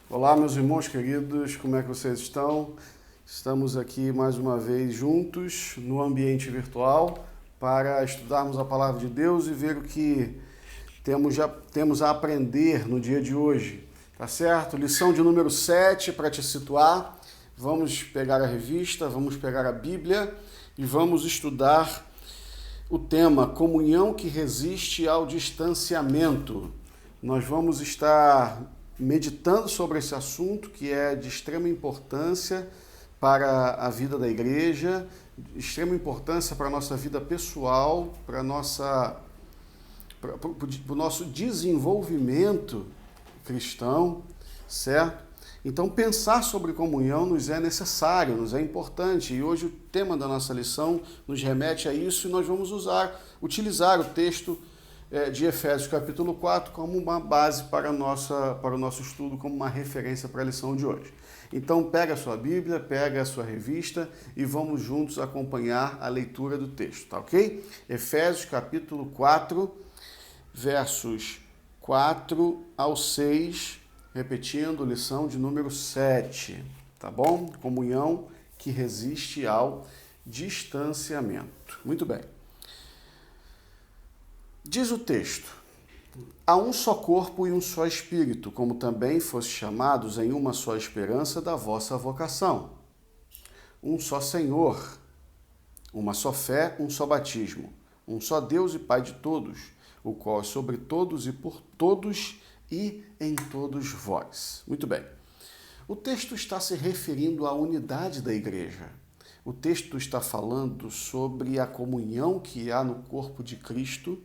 Olá, meus irmãos queridos, como é que vocês estão? Estamos aqui mais uma vez juntos no ambiente virtual para estudarmos a palavra de Deus e ver o que temos a aprender no dia de hoje, tá certo? Lição de número 7 para te situar. Vamos pegar a revista, vamos pegar a Bíblia e vamos estudar o tema comunhão que resiste ao distanciamento. Nós vamos estar meditando sobre esse assunto que é de extrema importância para a vida da igreja, de extrema importância para a nossa vida pessoal, para o nosso desenvolvimento cristão, certo? Então, pensar sobre comunhão nos é necessário, nos é importante. E hoje o tema da nossa lição nos remete a isso e nós vamos utilizar o texto de Efésios capítulo 4 como uma base para o nosso estudo, como uma referência para a lição de hoje. Então, pega a sua Bíblia, pega a sua revista e vamos juntos acompanhar a leitura do texto, tá ok? Efésios capítulo 4, versos 4 ao 6, repetindo, lição de número 7, tá bom? Comunhão que resiste ao distanciamento. Muito bem. Diz o texto: há um só corpo e um só espírito, como também foste chamados em uma só esperança da vossa vocação. Um só Senhor, uma só fé, um só batismo, um só Deus e Pai de todos, o qual é sobre todos e por todos e em todos vós. Muito bem. O texto está se referindo à unidade da igreja. O texto está falando sobre a comunhão que há no corpo de Cristo,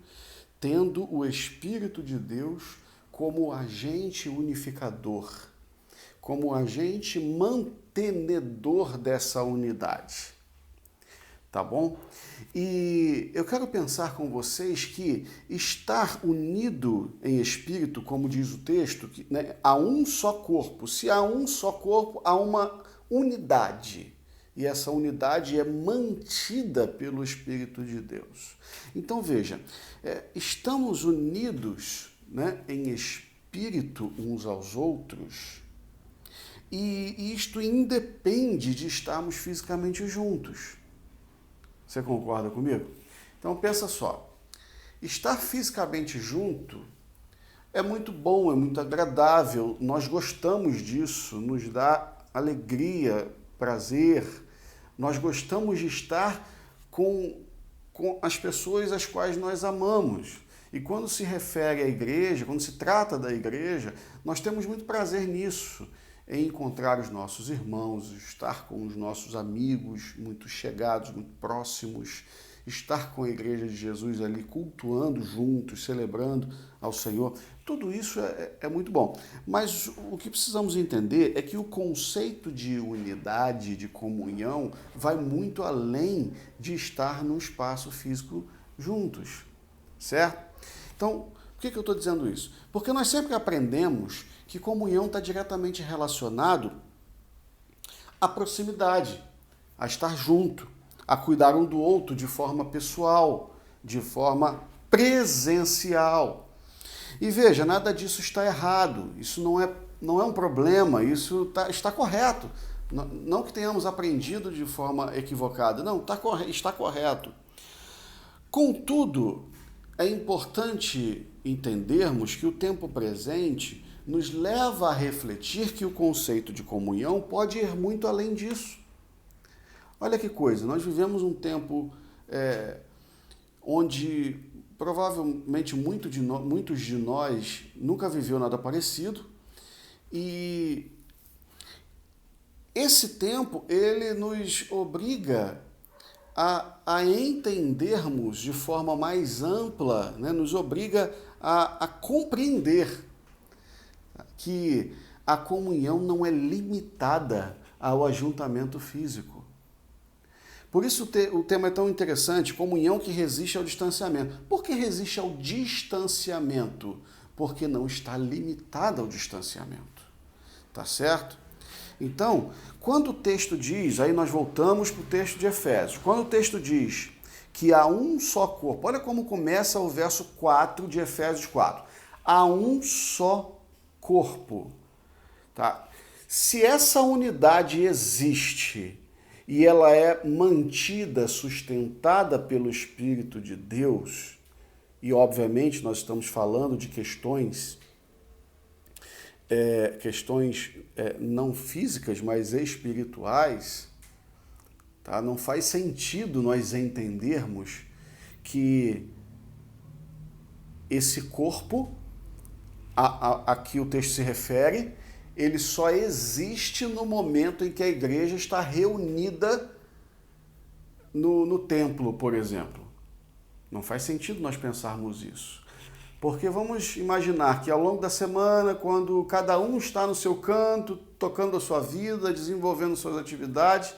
tendo o Espírito de Deus como agente unificador, como agente mantenedor dessa unidade. Tá bom? E eu quero pensar com vocês que estar unido em espírito, como diz o texto, que, né, há um só corpo. Se há um só corpo, há uma unidade. E essa unidade é mantida pelo Espírito de Deus. Então veja, estamos unidos, né, em espírito uns aos outros, e isto independe de estarmos fisicamente juntos. Você concorda comigo? Então pensa só, estar fisicamente junto é muito bom, é muito agradável, nós gostamos disso, nos dá alegria, prazer, nós gostamos de estar com as pessoas às quais nós amamos. E quando se refere à igreja, quando se trata da igreja, nós temos muito prazer nisso, em encontrar os nossos irmãos, estar com os nossos amigos muito chegados, muito próximos, estar com a igreja de Jesus ali cultuando juntos, celebrando ao Senhor. Tudo isso é muito bom. Mas o que precisamos entender é que o conceito de unidade, de comunhão, vai muito além de estar num espaço físico juntos, certo? Então, por que eu estou dizendo isso? Porque nós sempre aprendemos que comunhão está diretamente relacionado à proximidade, a estar junto, a cuidar um do outro de forma pessoal, de forma presencial. E veja, nada disso está errado, isso não é um problema, isso está correto. Não que tenhamos aprendido de forma equivocada, não, está correto. Contudo, é importante entendermos que o tempo presente nos leva a refletir que o conceito de comunhão pode ir muito além disso. Olha que coisa, nós vivemos um tempo onde provavelmente muitos de nós nunca viveu nada parecido, e esse tempo ele nos obriga a entendermos de forma mais ampla, né? Nos obriga a compreender que a comunhão não é limitada ao ajuntamento físico. Por isso o tema é tão interessante, comunhão que resiste ao distanciamento. Por que resiste ao distanciamento? Porque não está limitada ao distanciamento. Tá certo? Então, quando o texto diz, aí nós voltamos para o texto de Efésios, quando o texto diz que há um só corpo, olha como começa o verso 4 de Efésios 4. Há um só corpo. tá? Se essa unidade existe e ela é mantida, sustentada pelo Espírito de Deus, e obviamente nós estamos falando de questões não físicas, mas espirituais, tá? Não faz sentido nós entendermos que esse corpo a que o texto se refere, ele só existe no momento em que a igreja está reunida no templo, por exemplo. Não faz sentido nós pensarmos isso. Porque vamos imaginar que ao longo da semana, quando cada um está no seu canto, tocando a sua vida, desenvolvendo suas atividades,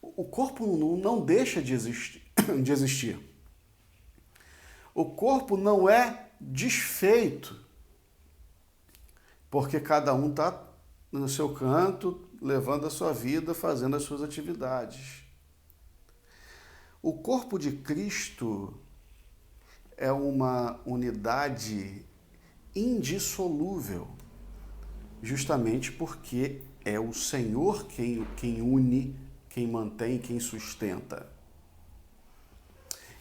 o corpo não deixa de existir. O corpo não é desfeito, porque cada um está no seu canto, levando a sua vida, fazendo as suas atividades. O corpo de Cristo é uma unidade indissolúvel, justamente porque é o Senhor quem une, quem mantém, quem sustenta.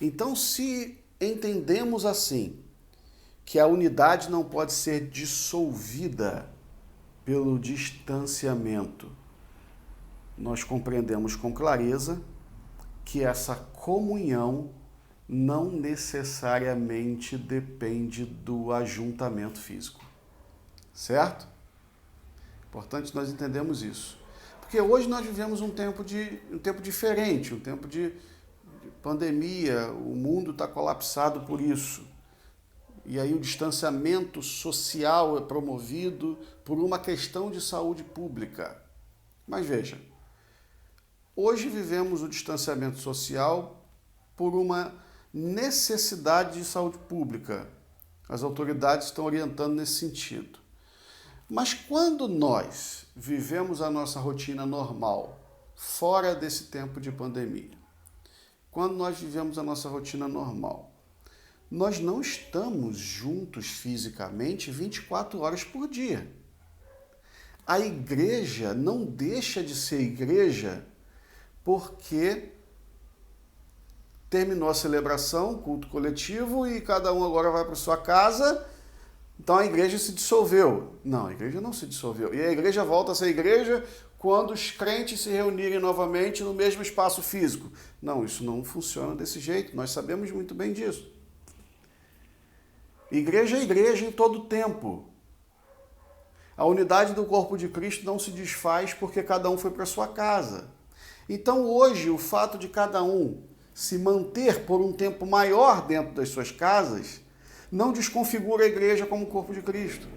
Então, se entendemos assim, que a unidade não pode ser dissolvida pelo distanciamento, nós compreendemos com clareza que essa comunhão não necessariamente depende do ajuntamento físico. Certo? Importante nós entendermos isso. Porque hoje nós vivemos um tempo diferente, um tempo de pandemia, o mundo está colapsado por isso. E aí o distanciamento social é promovido por uma questão de saúde pública. Mas veja, hoje vivemos o distanciamento social por uma necessidade de saúde pública. As autoridades estão orientando nesse sentido. Mas quando nós vivemos a nossa rotina normal, fora desse tempo de pandemia, quando nós vivemos a nossa rotina normal, nós não estamos juntos fisicamente 24 horas por dia. A igreja não deixa de ser igreja porque terminou a celebração, culto coletivo, e cada um agora vai para sua casa, então a igreja se dissolveu. Não, a igreja não se dissolveu. E a igreja volta a ser igreja quando os crentes se reunirem novamente no mesmo espaço físico. Não, isso não funciona desse jeito, nós sabemos muito bem disso. Igreja é igreja em todo tempo. A unidade do corpo de Cristo não se desfaz porque cada um foi para sua casa. Então hoje o fato de cada um se manter por um tempo maior dentro das suas casas não desconfigura a igreja como corpo de Cristo.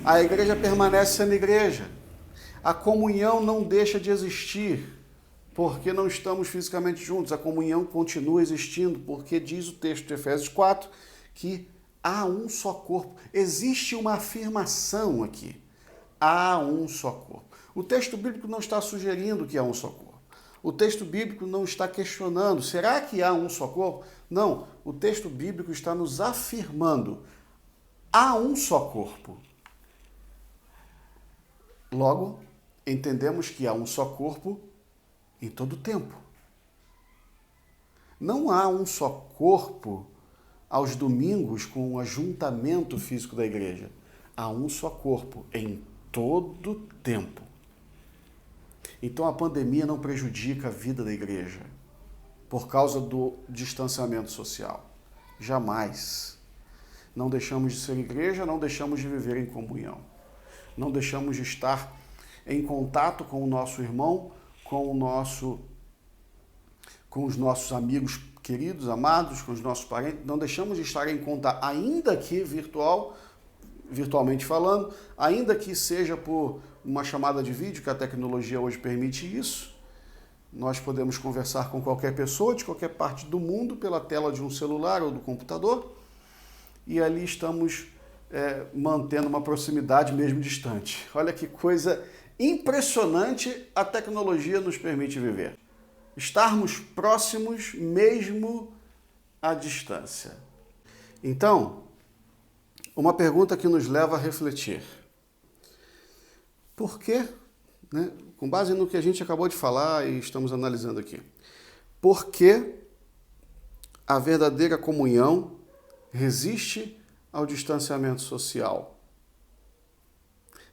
A igreja permanece sendo igreja. A comunhão não deixa de existir porque não estamos fisicamente juntos. A comunhão continua existindo, porque diz o texto de Efésios 4 que há um só corpo. Existe uma afirmação aqui. Há um só corpo. O texto bíblico não está sugerindo que há um só corpo. O texto bíblico não está questionando, será que há um só corpo? Não, o texto bíblico está nos afirmando, há um só corpo. Logo, entendemos que há um só corpo em todo o tempo. Não há um só corpo aos domingos com o ajuntamento físico da igreja. Há um só corpo em todo o tempo. Então a pandemia não prejudica a vida da igreja por causa do distanciamento social. Jamais. Não deixamos de ser igreja, não deixamos de viver em comunhão. Não deixamos de estar em contato com o nosso irmão, com os nossos amigos queridos, amados, com os nossos parentes. Não deixamos de estar em contato, ainda que virtualmente falando, ainda que seja por uma chamada de vídeo, que a tecnologia hoje permite isso. Nós podemos conversar com qualquer pessoa de qualquer parte do mundo pela tela de um celular ou do computador, e ali estamos mantendo uma proximidade mesmo distante. Olha que coisa impressionante a tecnologia nos permite viver. Estarmos próximos mesmo à distância. Então, uma pergunta que nos leva a refletir. Por que, né, com base no que a gente acabou de falar e estamos analisando aqui, por que a verdadeira comunhão resiste ao distanciamento social?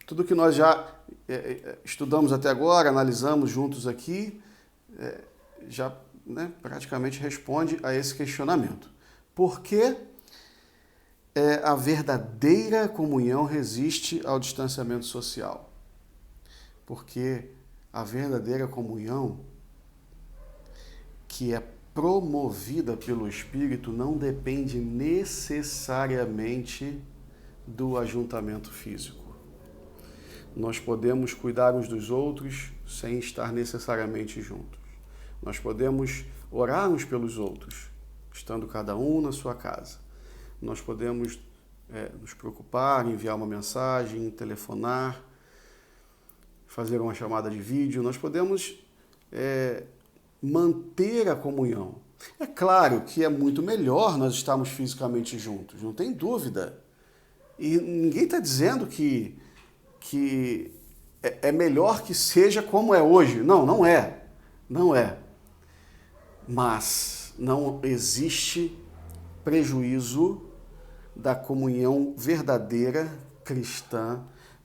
Tudo que nós já estudamos até agora, analisamos juntos aqui, já, né, praticamente responde a esse questionamento. Por que a verdadeira comunhão resiste ao distanciamento social? Porque a verdadeira comunhão, que é promovida pelo Espírito, não depende necessariamente do ajuntamento físico. Nós podemos cuidar uns dos outros sem estar necessariamente juntos. Nós podemos orar uns pelos outros, estando cada um na sua casa. Nós podemos nos preocupar, enviar uma mensagem, telefonar, fazer uma chamada de vídeo. Nós podemos manter a comunhão. É claro que é muito melhor nós estarmos fisicamente juntos, não tem dúvida. E ninguém está dizendo que é melhor que seja como é hoje. Não, não é. Não é. Mas não existe prejuízo da comunhão verdadeira cristã,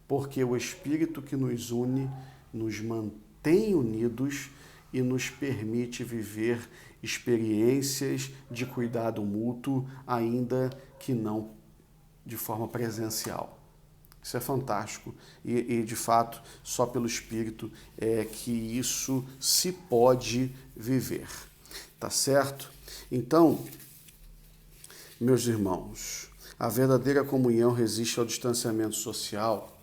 porque o Espírito que nos une nos mantém unidos e nos permite viver experiências de cuidado mútuo, ainda que não de forma presencial. Isso é fantástico e, de fato, só pelo Espírito é que isso se pode viver. Tá certo? Então, meus irmãos, a verdadeira comunhão resiste ao distanciamento social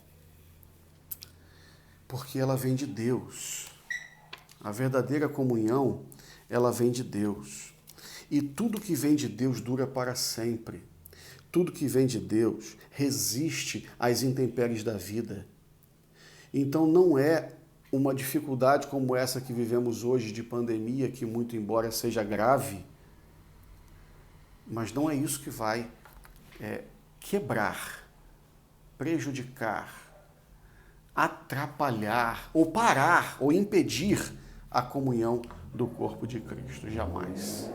porque ela vem de Deus. A verdadeira comunhão, ela vem de Deus. E tudo que vem de Deus dura para sempre. Tudo que vem de Deus resiste às intempéries da vida. Então não é uma dificuldade como essa que vivemos hoje de pandemia, que muito embora seja grave, mas não é isso que vai quebrar, prejudicar, atrapalhar, ou parar, ou impedir a comunhão do corpo de Cristo. Jamais.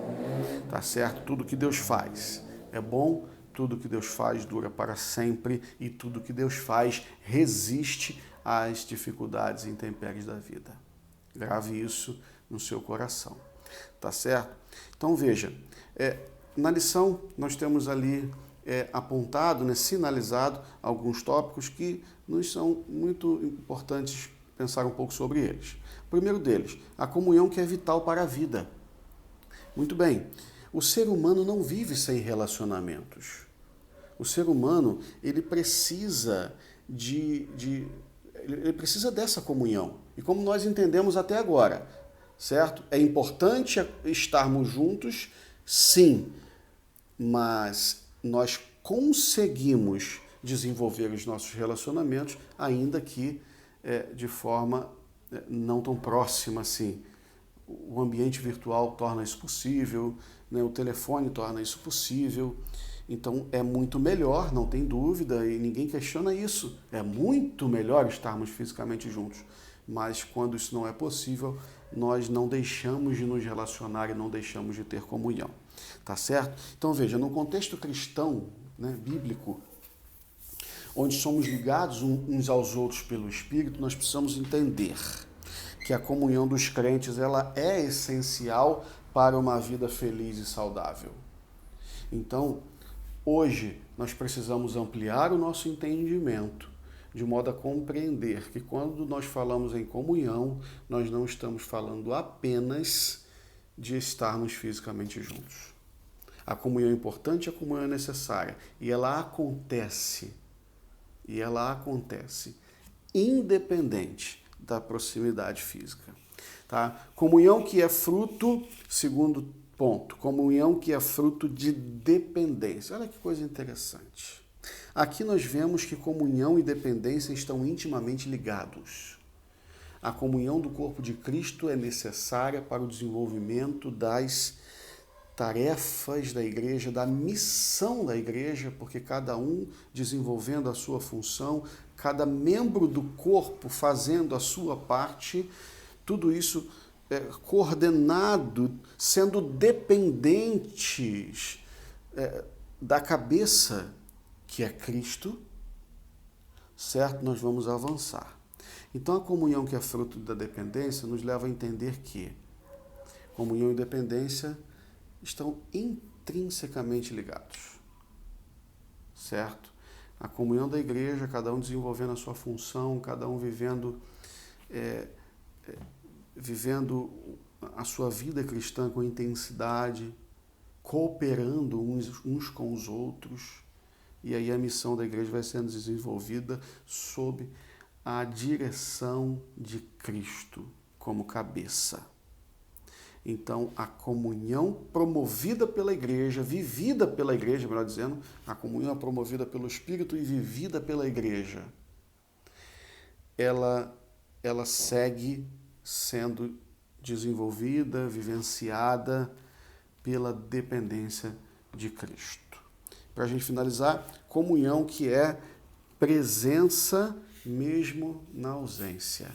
Tá certo? Tudo que Deus faz é bom, tudo que Deus faz dura para sempre e tudo que Deus faz resiste às dificuldades e intempéries da vida. Grave isso no seu coração. Tá certo? Então veja, na lição nós temos ali apontado, né, sinalizado alguns tópicos que nos são muito importantes pensar um pouco sobre eles. O primeiro deles, a comunhão que é vital para a vida. Muito bem, o ser humano não vive sem relacionamentos. O ser humano, ele precisa ele precisa dessa comunhão. E como nós entendemos até agora, certo? É importante estarmos juntos, sim, mas nós conseguimos desenvolver os nossos relacionamentos, ainda que de forma não tão próxima assim. O ambiente virtual torna isso possível, né? O telefone torna isso possível. Então é muito melhor, não tem dúvida, e ninguém questiona isso. É muito melhor estarmos fisicamente juntos. Mas quando isso não é possível, nós não deixamos de nos relacionar e não deixamos de ter comunhão. Tá certo? Então veja, no contexto cristão, né, bíblico, onde somos ligados uns aos outros pelo Espírito, nós precisamos entender que a comunhão dos crentes ela é essencial para uma vida feliz e saudável. Então, hoje, nós precisamos ampliar o nosso entendimento, de modo a compreender que quando nós falamos em comunhão, nós não estamos falando apenas de estarmos fisicamente juntos. A comunhão é importante, a comunhão é necessária, e ela acontece independente da proximidade física. Tá? Comunhão que é fruto, segundo ponto, comunhão que é fruto de dependência. Olha que coisa interessante. Aqui nós vemos que comunhão e dependência estão intimamente ligados. A comunhão do corpo de Cristo é necessária para o desenvolvimento das tarefas da igreja, da missão da igreja, porque cada um desenvolvendo a sua função, cada membro do corpo fazendo a sua parte, tudo isso coordenado, sendo dependentes da cabeça, que é Cristo, certo? Nós vamos avançar. Então, a comunhão que é fruto da dependência nos leva a entender que comunhão e dependência estão intrinsecamente ligados, certo? A comunhão da igreja, cada um desenvolvendo a sua função, cada um vivendo a sua vida cristã com intensidade, cooperando uns com os outros, e aí a missão da igreja vai sendo desenvolvida sob a direção de Cristo como cabeça. Então, a comunhão promovida pela igreja, vivida pela igreja, melhor dizendo, a comunhão é promovida pelo Espírito e vivida pela igreja, ela segue sendo desenvolvida, vivenciada pela dependência de Cristo. Para a gente finalizar, comunhão que é presença mesmo na ausência.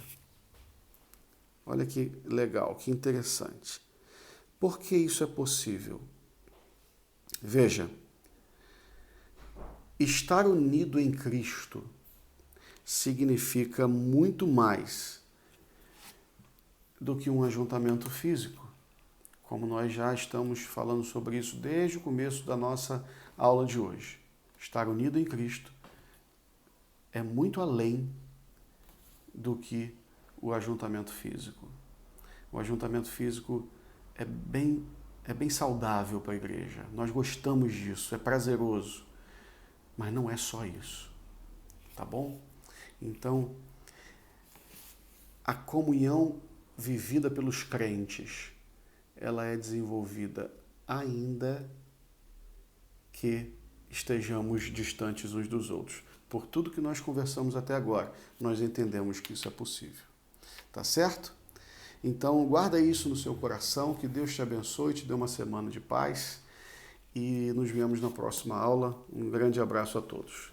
Olha que legal, que interessante. Por que isso é possível? Veja, estar unido em Cristo significa muito mais do que um ajuntamento físico, como nós já estamos falando sobre isso desde o começo da nossa aula de hoje. Estar unido em Cristo é muito além do que o ajuntamento físico. O ajuntamento físico é bem saudável para a igreja. Nós gostamos disso, é prazeroso. Mas não é só isso, tá bom? Então, a comunhão vivida pelos crentes, ela é desenvolvida ainda que estejamos distantes uns dos outros. Por tudo que nós conversamos até agora, nós entendemos que isso é possível. Tá certo? Então, guarda isso no seu coração, que Deus te abençoe, te dê uma semana de paz e nos vemos na próxima aula. Um grande abraço a todos.